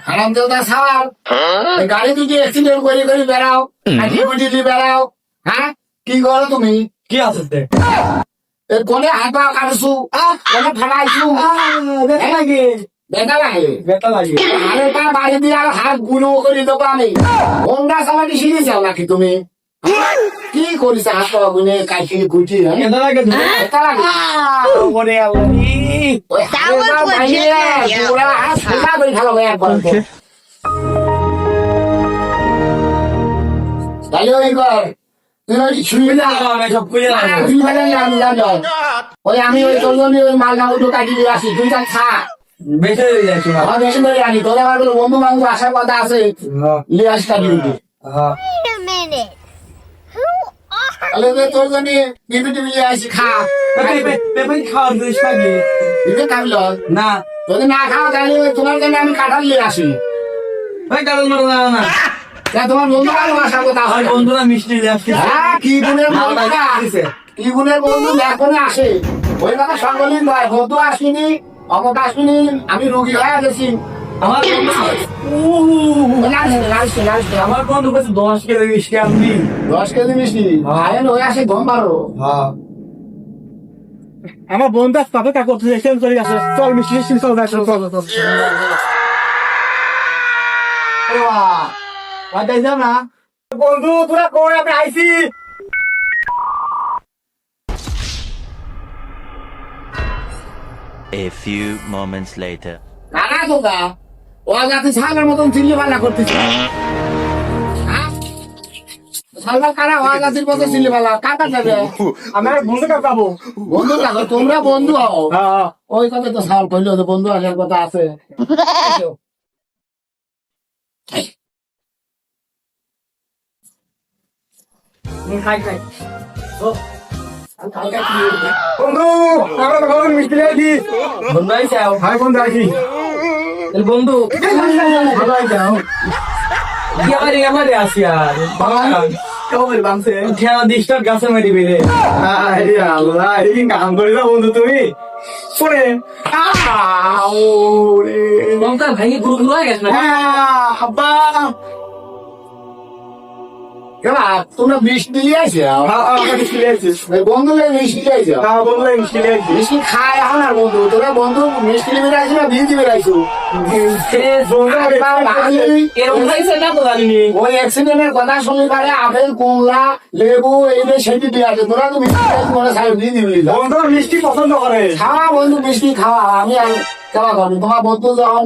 হারামজাদা সাওয়াল এই গাড়ি থেকে অ্যাক্সিডেন্ট করে করে বেড়াও আইডি বেড়াও। হ্যাঁ কি করো তুমি? কি আছে এর কোনে হাত পা কাটছু কোনে ফালাইছু ব্যথা লাগে বেটা লাগে ব্যথা লাগে আরে পা বাড়ি দিয়ে আর হাত গুলো করে দেবো আমি। হোন্ডা চালাতে শিখে যাও নাকি তুমি? কি করিস হাত পা গুনে কাইছি গুটি? ব্যথা লাগে বেটা লাগে ওরে আল্লাহ ওই হাত পা ভাঙিয়ে পুরা হাত ফেলা করে খেলাবো একবার। তাহলে ওই কর তুই ওই ছুঁয়ে না সব খুলে ওই আমি ওই চলবি ওই মাল নামটো কাটি দিয়ে আসি তুই তার খা বেঁচে যাচ্ছি আমার বেশি করে আনি তোর আমার কোনো বন্ধু বান্ধব আসার কথা আছে নিয়ে আসি কাটি দিবি। Wait a minute. Who are তাহলে তোর জন্য টিভি টিভি নিয়ে আসি খা পেপার খাওয়ার দিস খাবি দিতে খাবি না যদি না খাওয়া তাহলে তোমার জন্য আমি কাঁঠাল নিয়ে আসি। ওই কারণ মারো না তোমার বন্ধু বান্ধব আসার কথা আমার হয় বন্ধুরা মিষ্টি দিয়ে আসছে হ্যাঁ কি গুণের বন্ধু কি গুণের বন্ধু এখনই আসে ওই কথা সর্বলীন নয় বন্ধু আসিনি অমত আসিনি আমি রুগী হয়ে গেছি। আমার আমার বন্ধু কাছে 10 কেজি মিষ্টি আনবি 10 কেজি মিষ্টি আরে ওই আসে গম পারো। আমার বন্ধু তাতে কাকু এক্সচেঞ্জ করে গেছে চল মিষ্টি চল যাও না বন্ধু তোরা কই আমি আইছি A few moments later. কারা তোকা ও যাতে ছাগলের মতন চিল্লি পাল্লা করতেছে সালবার কারা ও জাতির মতো চিল্লি পাল্লা কাকা যাবে আমার বন্ধু কাছে যাবো বন্ধু দেখো তোমরা বন্ধু হও ওই কথা তো সাল কইলো যে বন্ধু আসার কথা আছে। খাই খাই বন্ধু আমরা ঘরে মিষ্টি আইছি বন্ধু আইছাও হাই বন্ধু আইছি বন্ধু ভালো আইছাও কি আমারে আসি আর কবে বামছে খেলা ডিস্টার্ব গাছে মারি বেরে আরে আল্লাহ এই কাম করে দাও বন্ধু তুমি পড়ে ওরে লঙ্কা ভাই গুরু গুরু হয়ে গেছে না আব্বা কেবা তোমরা মিষ্টি নিয়ে আসে মিষ্টি আইছি বন্ধু মিষ্টি নিয়ে আসে বন্ধু মিষ্টি আইছি মিষ্টি খায় এখন আর বন্ধু তোরা বন্ধু মিষ্টি নিয়ে আসি না বিয়ে দিবে রাখছো এরকম হয়েছে না তো জানিনি ওই অ্যাক্সিডেন্টের কথা শুনলে পারে আপেল কমলা লেবু এই সেটি দিয়ে আছে তোরা তো মিষ্টি মনে সাহেব দিয়ে দিবি বন্ধু মিষ্টি পছন্দ করে খাওয়া বন্ধু মিষ্টি খাওয়া আমি আর খাওয়া করবি তোমার বন্ধু যখন